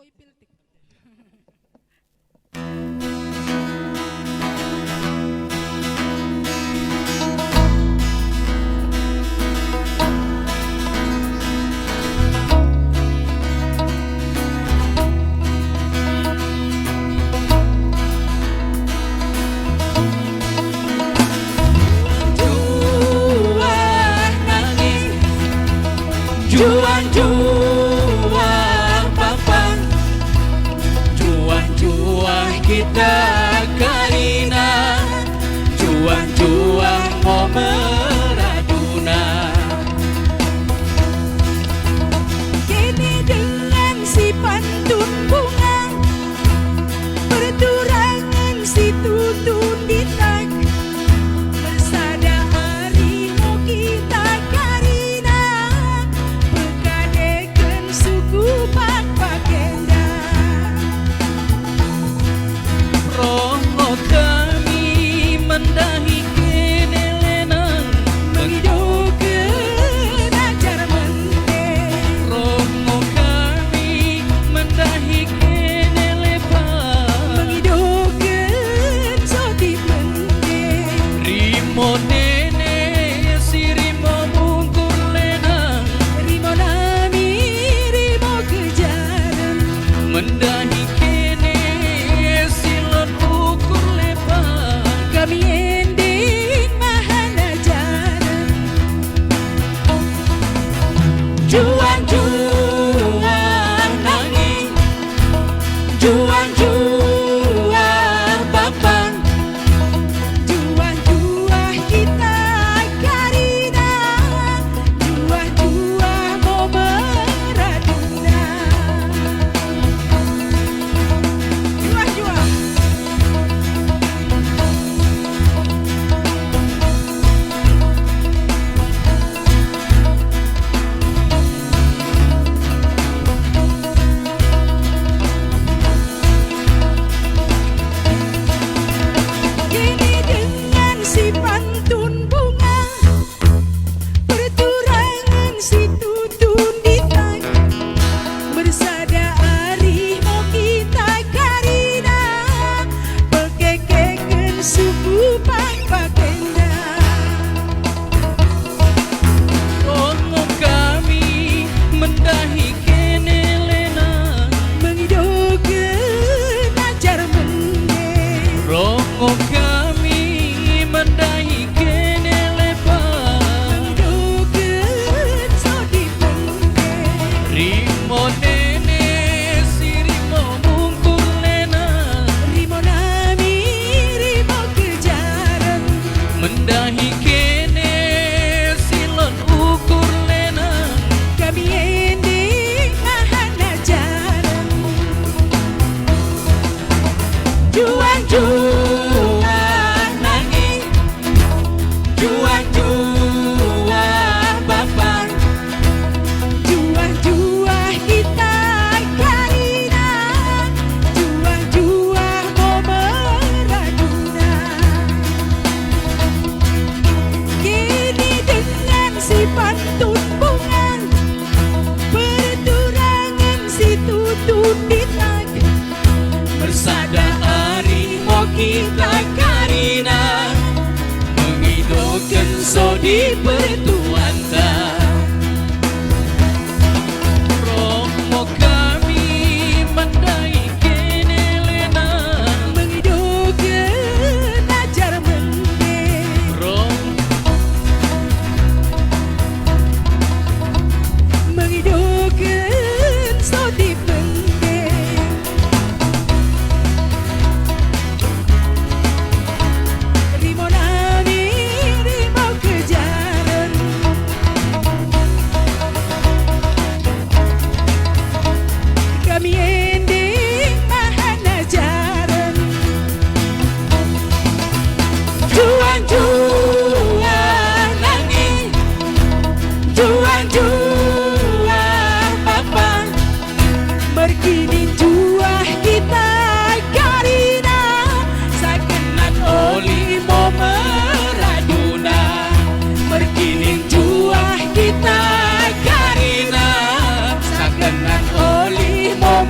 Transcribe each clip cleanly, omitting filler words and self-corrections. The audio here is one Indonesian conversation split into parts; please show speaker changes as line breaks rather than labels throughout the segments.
Boy Piltik.
Juang-juang papan, juang-juang kita Karina, juang-juang mau meraduna.
Kini dengan si pantun bunga, perturangan si tutun ditak, bersada harimau kita Karina, bergadaikan suku Pakpakenda.
Romo kami mendahi kenelenang,
Menghidupan ajar menteh,
Romo kami mendahi kenelepan,
menghidupan soti menteh.
Rimo nene si rimo mungkur lenang,
Rimo nami, rimo kejaran,
mendahi kene silon ukur lepan.
kami ending mahanajaran.
Juang-juang nanging, juang-juang papan,
Juang-juang kita Karina, juang-juang mau meraduna. Juang-juang. Kini dengan si pantun bunga, perturangan si tutun ditak, bersada harimau kita Karina, berkekeken suku Pakpakenda.
Romo kami mendahi kenelenang,
Menghidupan ajar menteh,
Romo kami mendahi kenelepan,
menghidupan sodi menteh.
Rimo nene si rimo mungkur lenang,
Rimo nami, rimo kejaran,
mendahi kene silon ukur lenang.
kami ending mahanajaran.
Juang-juang nanging, juang-juang papan,
Juang-juang kita Karina, juang-juang mau meraduna. Kini dengan si pantun bunga, perturangan si tutun ditak,
bersada harimau kita Karina, menghidupkan sodi pertuanta. Romo kami mendahi kenelenang,
menghidupan ajar menteh, menghidupan soti menteh. Rimo nami, rimo kejaran, kami ending mahanajaran.
juang-juang nanging, juang-juang papan,
Berkini juah kita Karina, sakenat oli mau meraduna.
berkining juang kita Karina, sakenat oli mau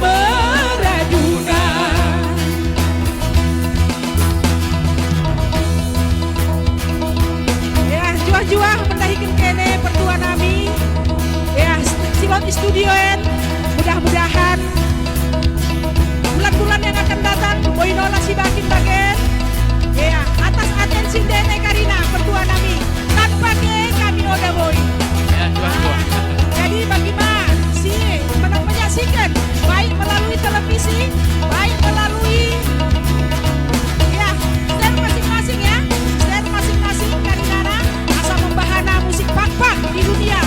di studio en. Mudah-mudahan bulan-bulan yang akan datang boy nola si bakin bagen. Ya, atas atensi Dene Karina berdua nami. Tanpa ke kami oda boy.
Ya, dua.
Jadi bagaimana si menyaksikan baik melalui televisi, baik melalui ya stand masing-masing ya, stand masing-masing Karinana asal membahana musik pak-pak di dunia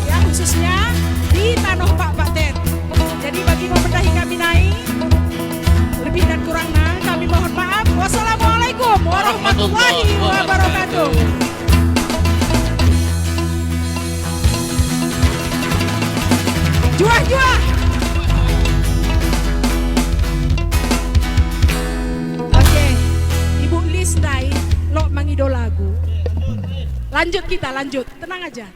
ya, khususnya di tanah Pak Baten. Jadi bagi membedahi kami naik lebih dan kurangnya kami mohon maaf. Wassalamualaikum warahmatullahi wabarakatuh. Juah. Oke, Ibu Lis Dai lo mangido lagu. Lanjut kita, lanjut. Tenang aja.